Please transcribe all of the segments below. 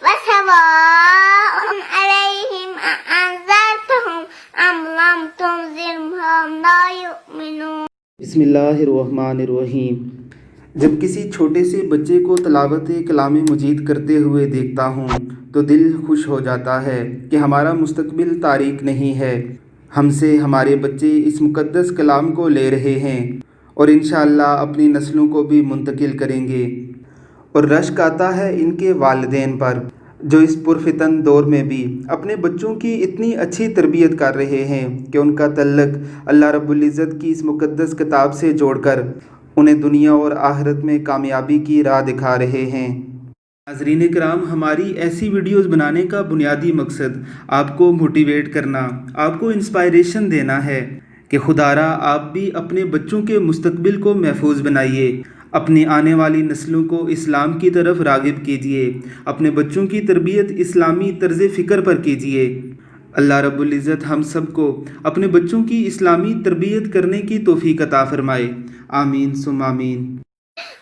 وسواء عليهم أأنذرتهم أم لم تنذرهم لا يؤمنون. بسم اللہ الرحمن الرحیم. جب کسی چھوٹے سے بچے کو تلاوت کلام مجید کرتے ہوئے دیکھتا ہوں تو دل خوش ہو جاتا ہے کہ ہمارا مستقبل تاریک نہیں ہے. ہم سے ہمارے بچے اس مقدس کلام کو لے رہے ہیں اور انشاءاللہ اپنی نسلوں کو بھی منتقل کریں گے. اور رشک آتا ہے ان کے والدین پر جو اس پرفتن دور میں بھی اپنے بچوں کی اتنی اچھی تربیت کر رہے ہیں کہ ان کا تعلق اللہ رب العزت کی اس مقدس کتاب سے جوڑ کر انہیں دنیا اور آخرت میں کامیابی کی راہ دکھا رہے ہیں. ناظرین کرام، ہماری ایسی ویڈیوز بنانے کا بنیادی مقصد آپ کو موٹیویٹ کرنا، آپ کو انسپائریشن دینا ہے کہ خدا را آپ بھی اپنے بچوں کے مستقبل کو محفوظ بنائیے، اپنی آنے والی نسلوں کو اسلام کی طرف راغب کیجیے، اپنے بچوں کی تربیت اسلامی طرز فکر پر کیجیے. اللہ رب العزت ہم سب کو اپنے بچوں کی اسلامی تربیت کرنے کی توفیق عطا فرمائے. آمین ثم آمین.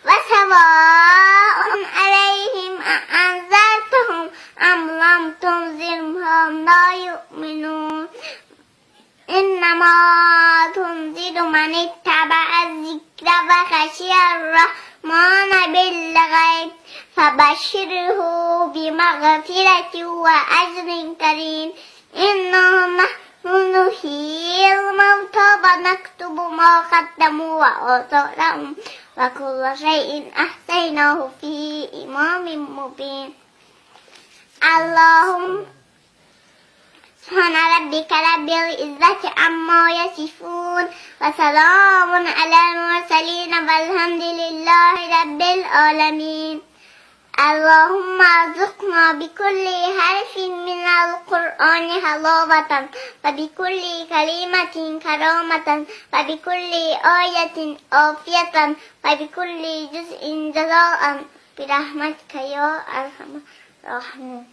وسواء عليهم أأنذرتهم أم لم تنذرهم لا يؤمنون. إنما تنذر من اتبع الذكر وخشي الرحمن بالغيب فبشره بمغفرة وأجر كريم. إنا نحن نحيي الموتى ونكتب ما قدموا وآثارهم وكل شيء أحصيناه في إمام مبين. اللهم سبحان ربك رب العزة عما يصفون وسلام على المرسلين والحمد لله رب العالمين. اللهم ارزقنا بكل حرف من القرآن حلاوة وبكل كلمة كرامة وبكل آية عافية وبكل جزء جزاء برحمتك يا أرحم الراحمين.